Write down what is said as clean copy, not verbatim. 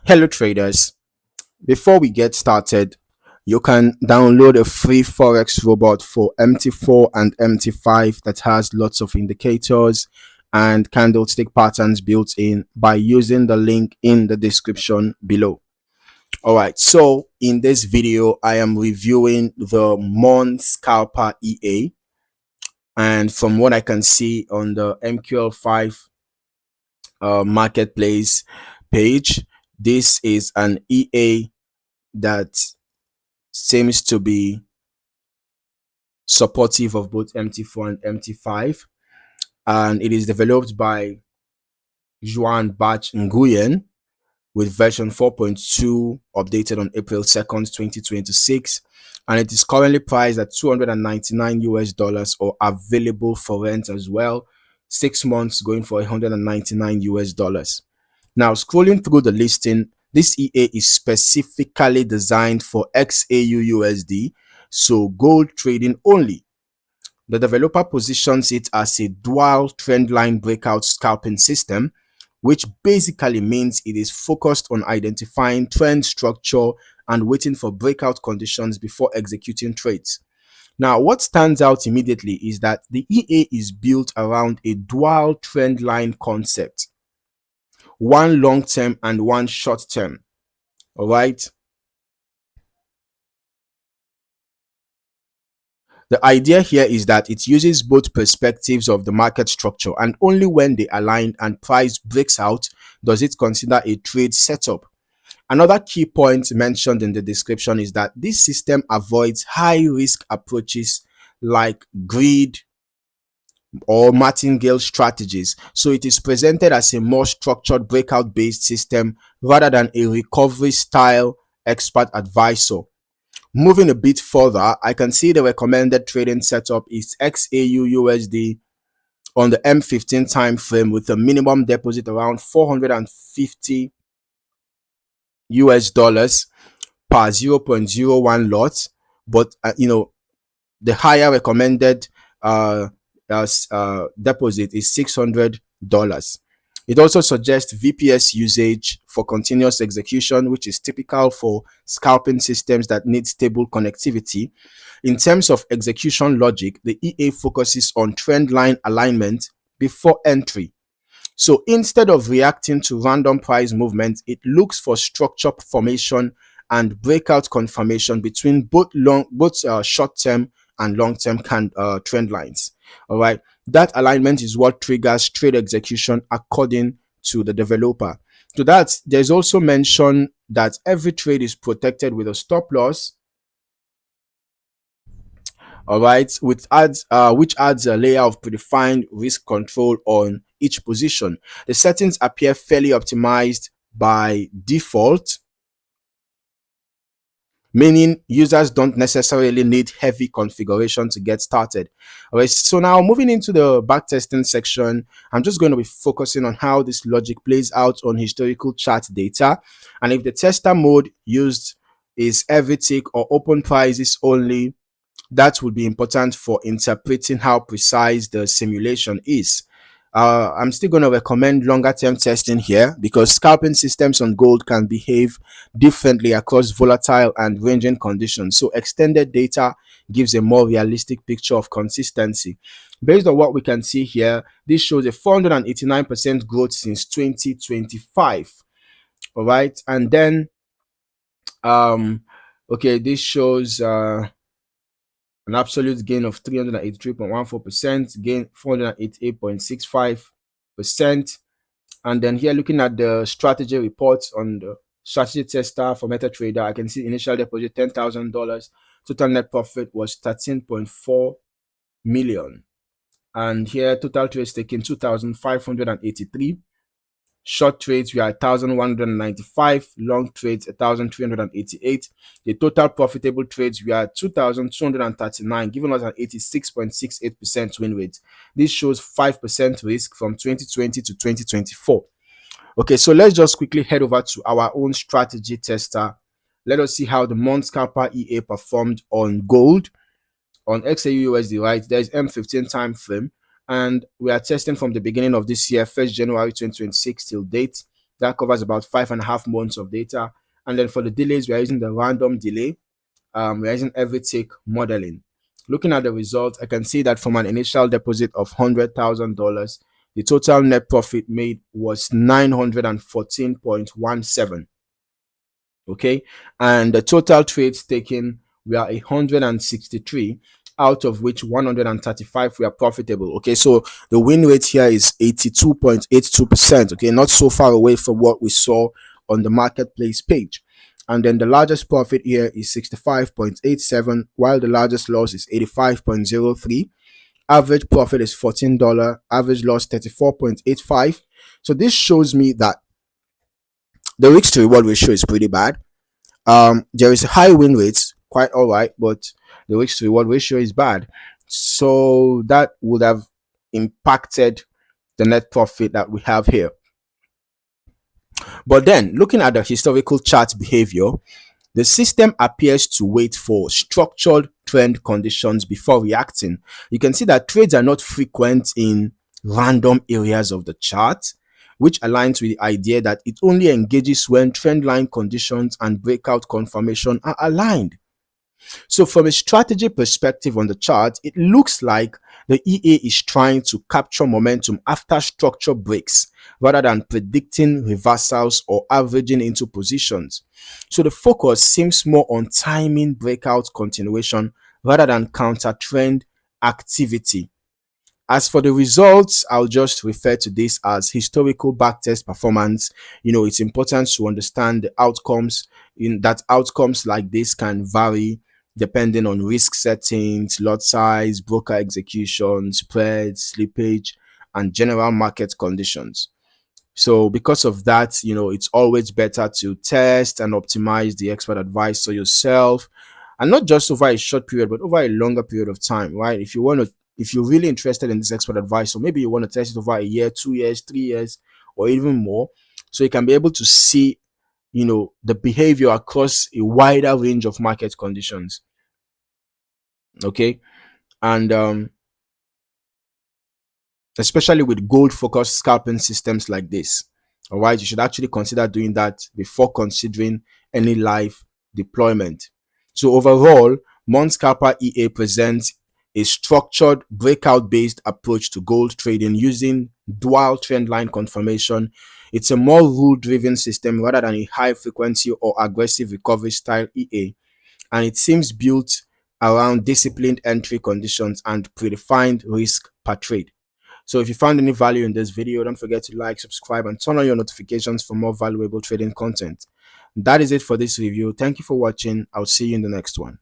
Hello traders, before we get started, you can download a free Forex robot for MT4 and MT5 that has lots of indicators and candlestick patterns built in by using the link in the description below. Alright, so in this video, I am reviewing the Mon Scalper EA, and from what I can see on the MQL5 Marketplace page, this is an EA that seems to be supportive of both MT4 and MT5, and it is developed by Juan Bach Nguyen with version 4.2 updated on April 2nd, 2026, and it is currently priced at $299 or available for rent as well. 6 months going for $199. Now, scrolling through the listing, this EA is specifically designed for XAUUSD, so gold trading only. The developer positions it as a dual trendline breakout scalping system, which basically means it is focused on identifying trend structure and waiting for breakout conditions before executing trades. Now, what stands out immediately is that the EA is built around a dual trend line concept, one long term and one short term. All right. The idea here is that it uses both perspectives of the market structure, and only when they align and price breaks out does it consider a trade setup. Another key point mentioned in the description is that this system avoids high risk approaches like greed or martingale strategies, so it is presented as a more structured breakout based system rather than a recovery style expert advisor. Moving a bit further, I can see the recommended trading setup is XAUUSD on the M15 time frame with a minimum deposit around $450 per 0.01 lot, but the higher recommended deposit is $600. It also suggests VPS usage for continuous execution, which is typical for scalping systems that need stable connectivity. In terms of execution logic, the EA focuses on trend line alignment before entry. So instead of reacting to random price movements, it looks for structure formation and breakout confirmation between both short-term and long-term trend lines. All right, that alignment is what triggers trade execution according to the developer. So that there's also mention that every trade is protected with a stop loss. All right, which adds a layer of predefined risk control on each position. The settings appear fairly optimized by default, meaning users don't necessarily need heavy configuration to get started. All right, so now moving into the backtesting section, I'm just going to be focusing on how this logic plays out on historical chart data, and if the tester mode used is every tick or open prices only, that would be important for interpreting how precise the simulation is. I'm still going to recommend longer term testing here because scalping systems on gold can behave differently across volatile and ranging conditions. So extended data gives a more realistic picture of consistency. Based on what we can see here, this shows a 489% growth since 2025. All right, and then okay, this shows an absolute gain of 383.14%, gain 488.65%. And then here, looking at the strategy reports on the strategy tester for MetaTrader, I can see initial deposit $10,000, total net profit was 13.4 million. And here, total trades taken 2,583. Short trades were 1,195, long trades 1,388. The total profitable trades were 2,239, giving us an 86.68% win rate. This shows 5% risk from 2020 to 2024. Okay, so let's just quickly head over to our own strategy tester. Let us see how the Mon Scalper EA performed on gold, on XAUUSD, right? There's M15 time frame, and we are testing from the beginning of this year, 1st January 2026 till date. That covers about 5.5 months of data. And then for the delays, we are using the random delay. We're using every tick modeling. Looking at the results, I can see that from an initial deposit of $100,000, the total net profit made was 914.17. Okay, and the total trades taken were 163, out of which 135 were profitable. Okay, so the win rate here is 82.82%. Okay, not so far away from what we saw on the marketplace page. And then the largest profit here is 65.87, while the largest loss is 85.03. Average profit is $14, average loss 34.85. So this shows me that the risk to reward ratio is pretty bad. There is a high win rates, quite all right, but the risk to reward ratio is bad. So that would have impacted the net profit that we have here. But then looking at the historical chart behavior, the system appears to wait for structured trend conditions before reacting. You can see that trades are not frequent in random areas of the chart, which aligns with the idea that it only engages when trend line conditions and breakout confirmation are aligned. So from a strategy perspective on the chart, it looks like the EA is trying to capture momentum after structure breaks rather than predicting reversals or averaging into positions. So the focus seems more on timing breakout continuation rather than counter trend activity. As for the results, I'll just refer to this as historical backtest performance. It's important to understand the outcomes, in that outcomes like this can vary depending on risk settings, lot size, broker execution, spreads, slippage, and general market conditions. So because of that, it's always better to test and optimize the expert advice for yourself, and not just over a short period, but over a longer period of time, right? If you're really interested in this expert advice, or maybe you want to test it over a year, 2 years, 3 years, or even more, so you can be able to see, the behavior across a wider range of market conditions. Okay, and especially with gold focused scalping systems like this. All right, you should actually consider doing that before considering any live deployment. So overall, Mon Scalper EA presents a structured breakout based approach to gold trading using dual trend line confirmation. It's a more rule driven system rather than a high frequency or aggressive recovery style EA, and it seems built around disciplined entry conditions and predefined risk per trade. So if you found any value in this video, don't forget to like, subscribe, and turn on your notifications for more valuable trading content. That is it for this review. Thank you for watching. I'll see you in the next one.